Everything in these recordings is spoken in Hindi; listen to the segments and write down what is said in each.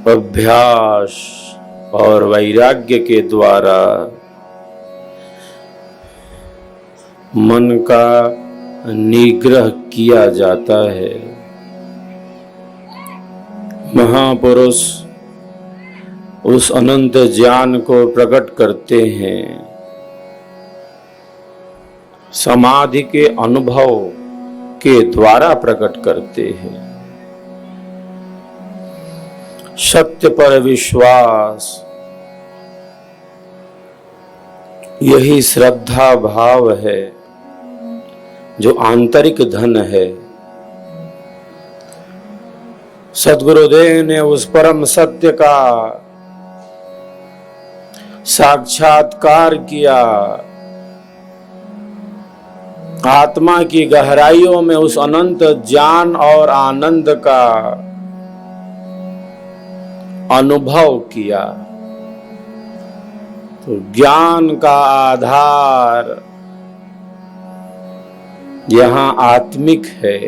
अभ्यास और वैराग्य के द्वारा मन का निग्रह किया जाता है। महापुरुष उस अनंत ज्ञान को प्रकट करते हैं समाधि के अनुभव के द्वारा प्रकट करते हैं। सत्य पर विश्वास, यही श्रद्धा भाव है जो आंतरिक धन है। सद्गुरुदेव ने उस परम सत्य का साक्षात्कार किया। आत्मा की गहराइयों में उस अनंत ज्ञान और आनंद का अनुभव किया। तो ज्ञान का आधार यहां आत्मिक है।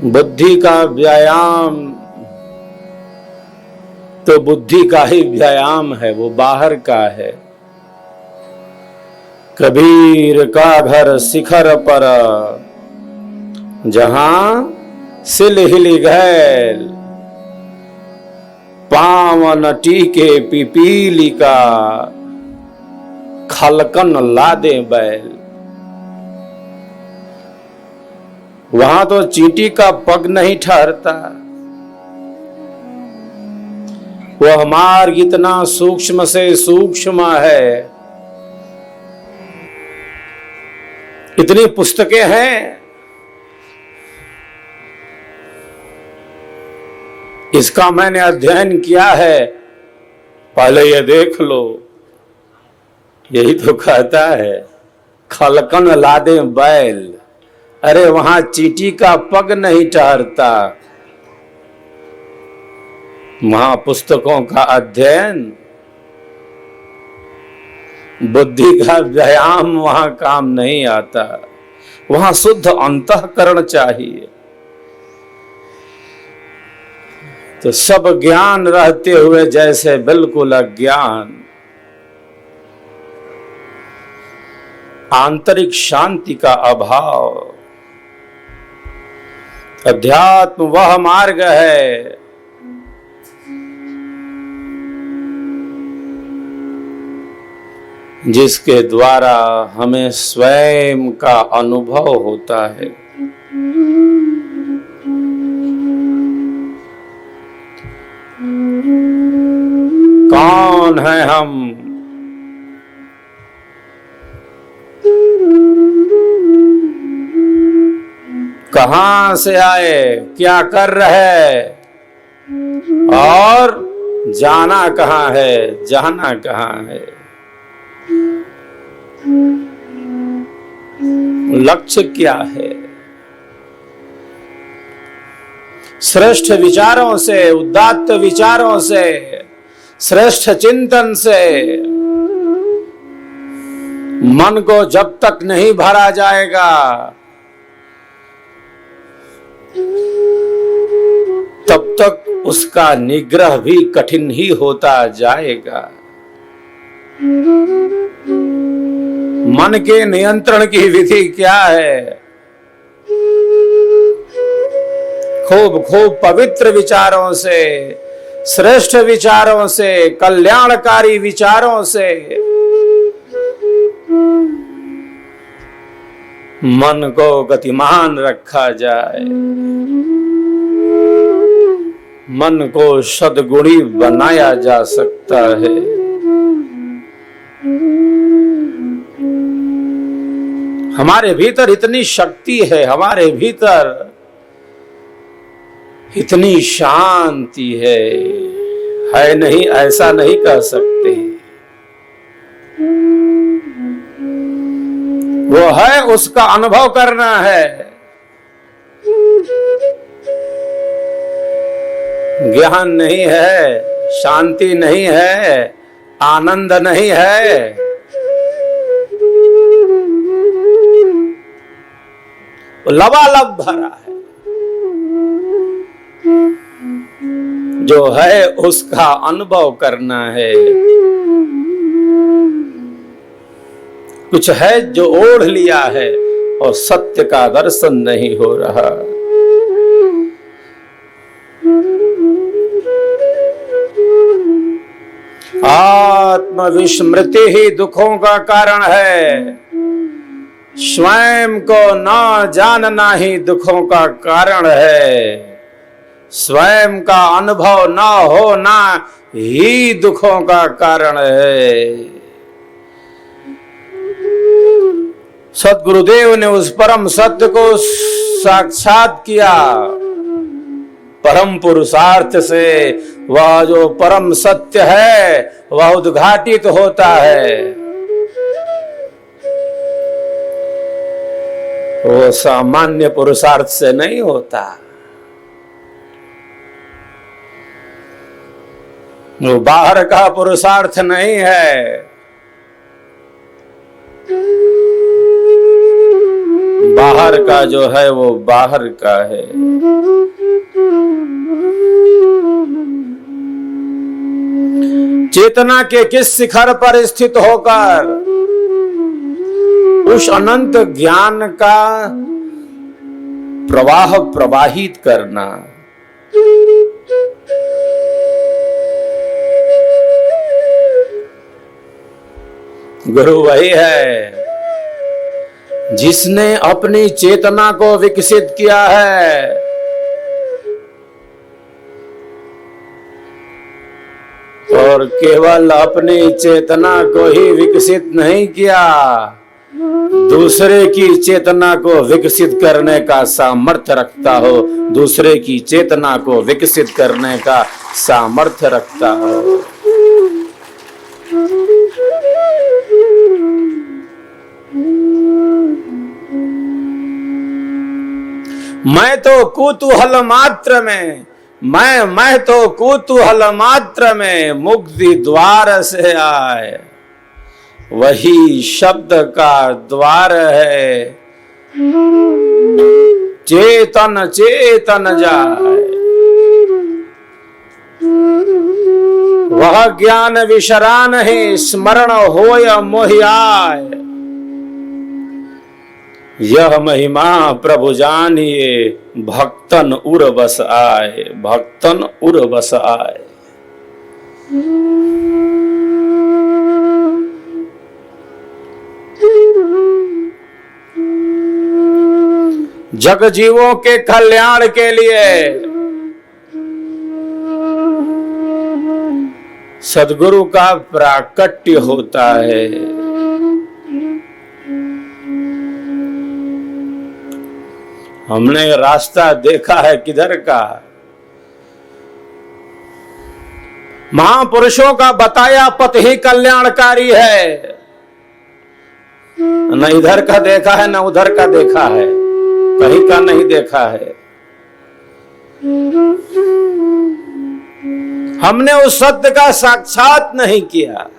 बुद्धि का व्यायाम तो बुद्धि का ही व्यायाम है, वो बाहर का है। कबीर का घर शिखर पर, जहां सिल हिली घैल, पावन टीके पिपीली का, खलकन लादे बैल। वहां तो चींटी का पग नहीं ठहरता। वह मार्ग इतना सूक्ष्म से सूक्ष्म है। इतनी पुस्तकें हैं, इसका मैंने अध्ययन किया है, पहले ये देख लो। यही तो कहता है खलकन लादे बैल। अरे वहां चींटी का पग नहीं ठहरता। वहां पुस्तकों का अध्ययन, बुद्धि का व्यायाम वहां काम नहीं आता। वहां शुद्ध अंतःकरण चाहिए। तो सब ज्ञान रहते हुए जैसे बिल्कुल अज्ञान, आंतरिक शांति का अभाव। अध्यात्म वह मार्ग है जिसके द्वारा हमें स्वयं का अनुभव होता है। कौन है हम? कहां से आए, क्या कर रहे और जाना कहां है, जाना कहां है? लक्ष्य क्या है? श्रेष्ठ विचारों से, उदात्त विचारों से, श्रेष्ठ चिंतन से मन को जब तक नहीं भरा जाएगा तब तक उसका निग्रह भी कठिन ही होता जाएगा। मन के नियंत्रण की विधि क्या है? खूब खूब पवित्र विचारों से, श्रेष्ठ विचारों से, कल्याणकारी विचारों से मन को गतिमान रखा जाए, मन को सद्गुणी बनाया जा सकता है। हमारे भीतर इतनी शक्ति है, हमारे भीतर इतनी शांति है नहीं ऐसा नहीं कह सकते। वो है, उसका अनुभव करना है। ज्ञान नहीं है, शांति नहीं है, आनंद नहीं है, लबालब भरा है। जो है उसका अनुभव करना है। कुछ है जो ओढ़ लिया है और सत्य का दर्शन नहीं हो रहा। आत्मविस्मृति ही दुखों का कारण है। स्वयं को न जानना ही दुखों का कारण है। स्वयं का अनुभव न होना ही दुखों का कारण है। सद्गुरुदेव ने उस परम सत्य को साक्षात किया। परम पुरुषार्थ से वह जो परम सत्य है वह उद्घाटित होता है। वो सामान्य पुरुषार्थ से नहीं होता। वो बाहर का पुरुषार्थ नहीं है। बाहर का जो है वो बाहर का है। चेतना के किस शिखर पर स्थित होकर उस अनंत ज्ञान का प्रवाह प्रवाहित करना। गुरु वही है जिसने अपनी चेतना को विकसित किया है। और केवल अपनी चेतना को ही विकसित नहीं किया, दूसरे की चेतना को विकसित करने का सामर्थ्य रखता हो। दूसरे की चेतना को विकसित करने का सामर्थ्य रखता हो। मैं तो कुतूहल मात्र में, मैं तो कुतूहल मात्र में मुक्ति द्वार से आए। वही शब्द का द्वार है। चेतन चेतन जाए, वह ज्ञान विश्रान है। स्मरण होय मोहियाय, यह महिमा प्रभु जानिए। भक्तन उर बस आए, भक्तन उर बस आए। जग जीवों के कल्याण के लिए सद्गुरु का प्राकट्य होता है। हमने रास्ता देखा है किधर का? महापुरुषों का बताया पथ ही कल्याणकारी है। न इधर का देखा है न उधर का देखा है, कहीं का नहीं देखा है। हमने उस सत्य का साक्षात नहीं किया।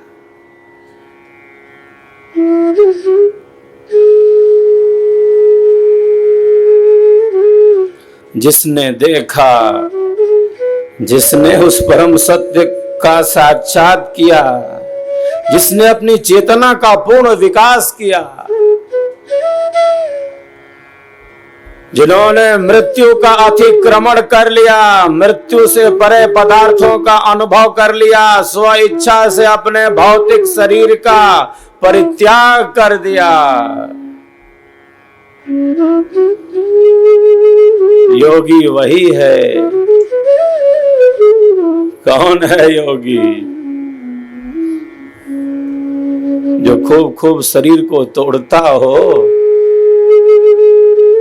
जिसने देखा, जिसने उस परम सत्य का साक्षात किया, जिसने अपनी चेतना का पूर्ण विकास किया, जिन्होंने मृत्यु का अतिक्रमण कर लिया, मृत्यु से परे पदार्थों का अनुभव कर लिया, स्व इच्छा से अपने भौतिक शरीर का परित्याग कर दिया, योगी वही है। कौन है योगी? जो खूब खूब शरीर को तोड़ता हो,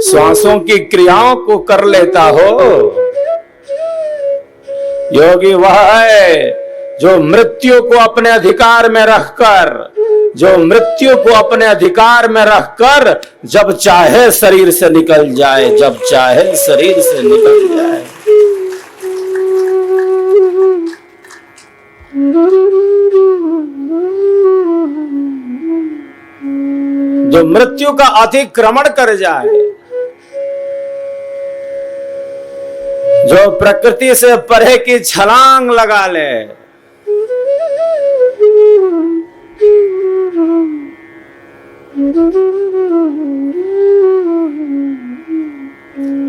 श्वासों की क्रियाओं को कर लेता हो। योगी वह है जो मृत्यु को अपने अधिकार में रखकर, जो मृत्यु को अपने अधिकार में रखकर जब चाहे शरीर से निकल जाए, जब चाहे शरीर से निकल जाए। जो मृत्यु का अतिक्रमण कर जाए, जो प्रकृति से परे की छलांग लगा ले,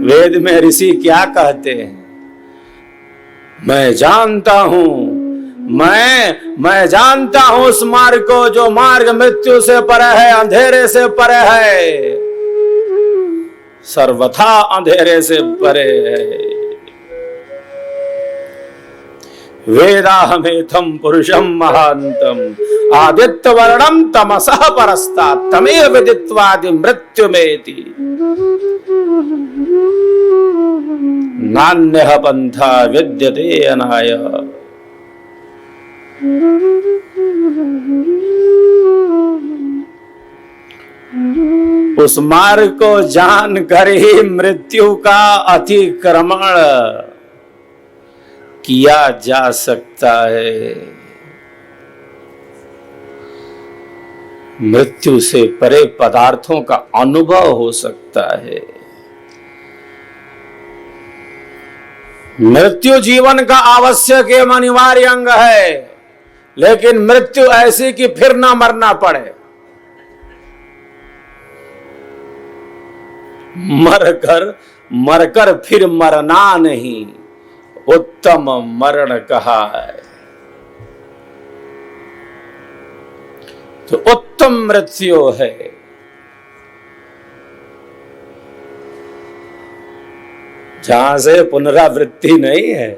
वेद में ऋषि क्या कहते हैं? मैं जानता हूं, मैं जानता हूं उस मार्ग को जो मार्ग मृत्यु से परे है, अंधेरे से परे है, सर्वथा अंधेरे से परे है। वेदाहमेथम पुरुषम महांतम आदित्य वर्णम तमसः परस्तात् तमेव विदित्वादि मृत्युमेति नान्यः पंथा विद्यते अनाय। उस मार्ग को जान कर ही मृत्यु का अतिक्रमण किया जा सकता है। मृत्यु से परे पदार्थों का अनुभव हो सकता है। मृत्यु जीवन का आवश्यक एवं अनिवार्य अंग है, लेकिन मृत्यु ऐसी कि फिर ना मरना पड़े। मरकर फिर मरना नहीं, उत्तम मरण कहा है। तो उत्तम मृत्यु है। जहां से पुनरावृत्ति नहीं है,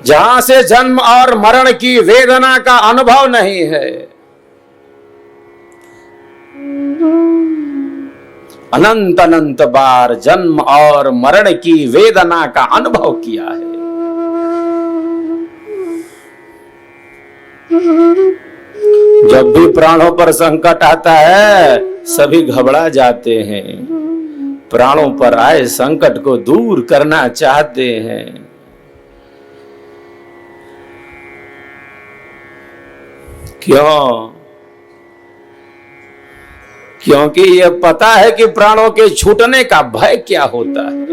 जहां से जन्म और मरण की वेदना का अनुभव नहीं है। अनंत अनंत बार जन्म और मरण की वेदना का अनुभव किया है। जब भी प्राणों पर संकट आता है, सभी घबरा जाते हैं, प्राणों पर आए संकट को दूर करना चाहते हैं। क्यों? क्योंकि यह पता है कि प्राणों के छूटने का भय क्या होता है।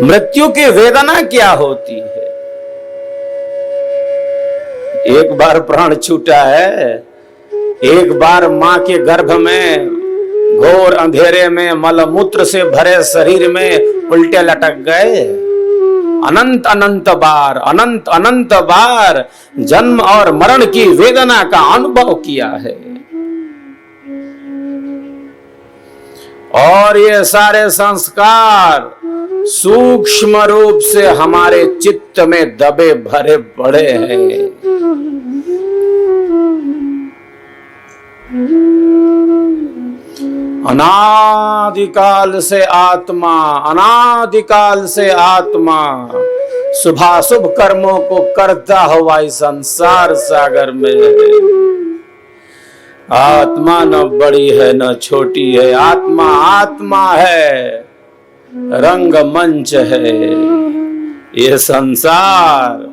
मृत्यु की वेदना क्या होती है। एक बार प्राण छूटा है, एक बार मां के गर्भ में घोर अंधेरे में मलमूत्र से भरे शरीर में उल्टे लटक गए। अनंत अनंत बार जन्म और मरण की वेदना का अनुभव किया है। और ये सारे संस्कार सूक्ष्म रूप से हमारे चित्त में दबे भरे पड़े हैं। अनादिकाल से आत्मा शुभाशुभ कर्मों को करता हुआ इस संसार सागर में। आत्मा न बड़ी है न छोटी है, आत्मा है, रंग मंच है ये संसार।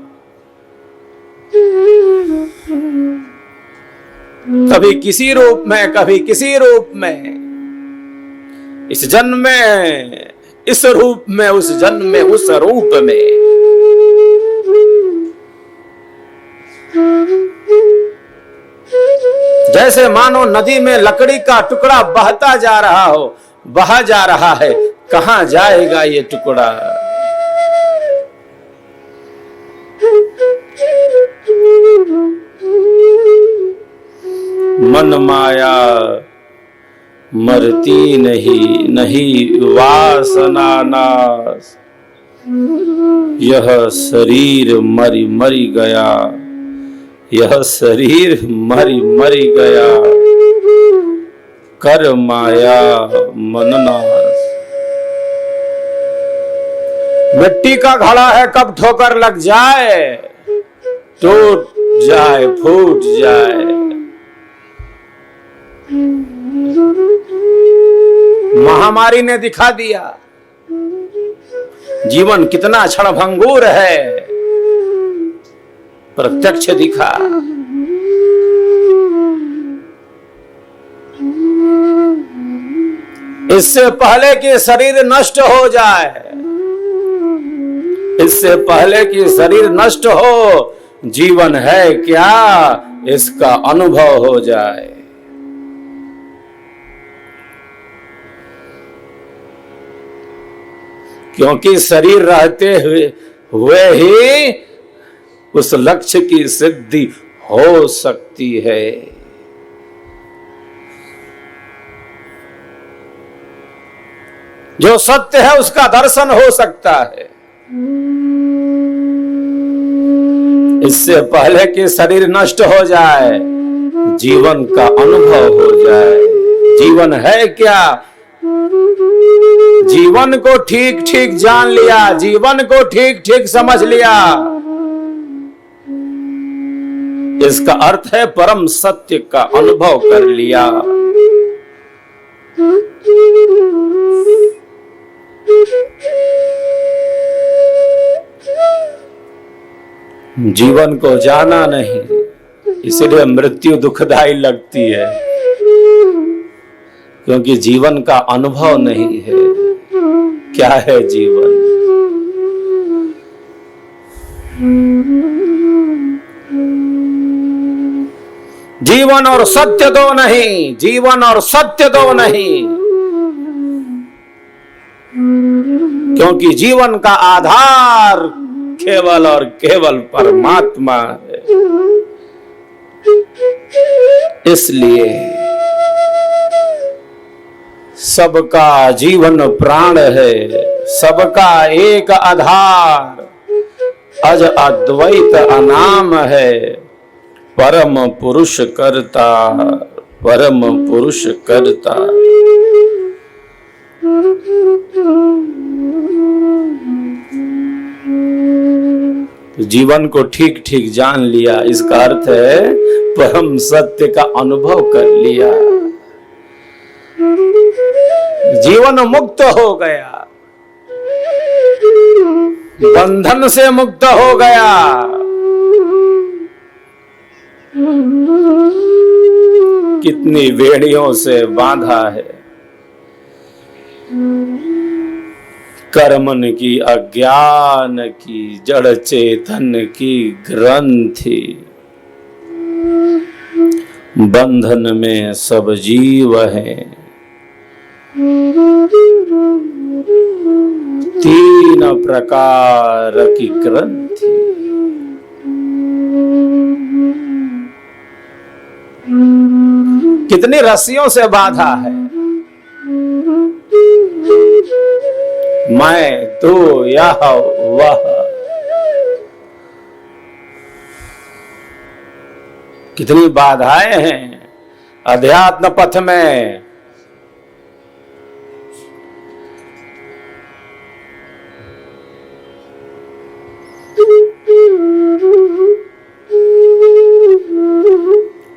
कभी किसी रूप में, कभी किसी रूप में, इस जन्म में इस रूप में, उस जन्म में उस रूप में। जैसे मानो नदी में लकड़ी का टुकड़ा बहता जा रहा हो, बहा जा रहा है, कहां जाएगा ये टुकड़ा। मन माया मरती नहीं वासना नाश। यह शरीर मरी गया, यह शरीर मरी गया, कर माया मन नाश। मिट्टी का घड़ा है, कब ठोकर लग जाए, टूट जाए, फूट जाए। महामारी ने दिखा दिया जीवन कितना क्षणभंगुर है, प्रत्यक्ष दिखा। इससे पहले कि शरीर नष्ट हो जाए, इससे पहले कि शरीर नष्ट हो, जीवन है क्या इसका अनुभव हो जाए। क्योंकि शरीर रहते हुए ही उस लक्ष्य की सिद्धि हो सकती है। जो सत्य है उसका दर्शन हो सकता है। इससे पहले कि शरीर नष्ट हो जाए, जीवन का अनुभव हो जाए। जीवन है क्या, जीवन को ठीक ठीक जान लिया, जीवन को ठीक ठीक समझ लिया, इसका अर्थ है परम सत्य का अनुभव कर लिया। जीवन को जाना नहीं, इसलिए मृत्यु दुखदाई लगती है, क्योंकि जीवन का अनुभव नहीं है। क्या है जीवन? जीवन और सत्य दो नहीं, जीवन और सत्य दो नहीं, क्योंकि जीवन का आधार केवल और केवल परमात्मा है। इसलिए सबका जीवन प्राण है, सबका एक आधार अज अद्वैत अनाम है। परम पुरुष करता, परम पुरुष करता। जीवन को ठीक ठीक जान लिया, इसका अर्थ है परम सत्य का अनुभव कर लिया। जीवन मुक्त हो गया, बंधन से मुक्त हो गया। कितनी बेड़ियों से बांधा है, कर्मन की, अज्ञान की, जड़ चेतन की ग्रंथि। बंधन में सब जीव हैं, तीन प्रकार की ग्रंथि। कितनी रस्सियों से बांधा है, मैं तू यह वह। कितनी बाधाएं हैं अध्यात्म पथ में।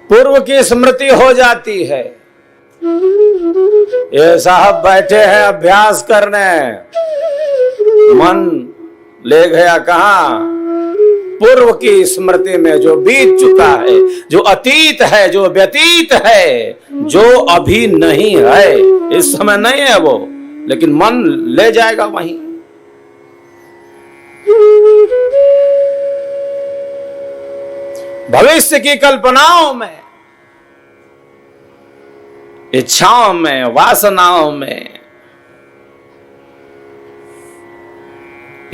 पूर्व की स्मृति हो जाती है। ये साहब बैठे हैं अभ्यास करने, मन ले गया कहां? पूर्व की स्मृति में जो बीत चुका है, जो अतीत है, जो व्यतीत है, जो अभी नहीं है, इस समय नहीं है वो, लेकिन मन ले जाएगा वहीं। भविष्य की कल्पनाओं में, इच्छाओं में, वासनाओं में।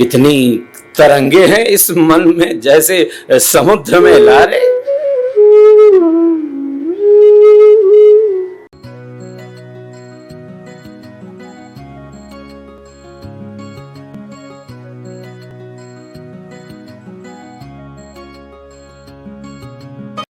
इतनी तरंगे हैं इस मन में, जैसे समुद्र में लहरें।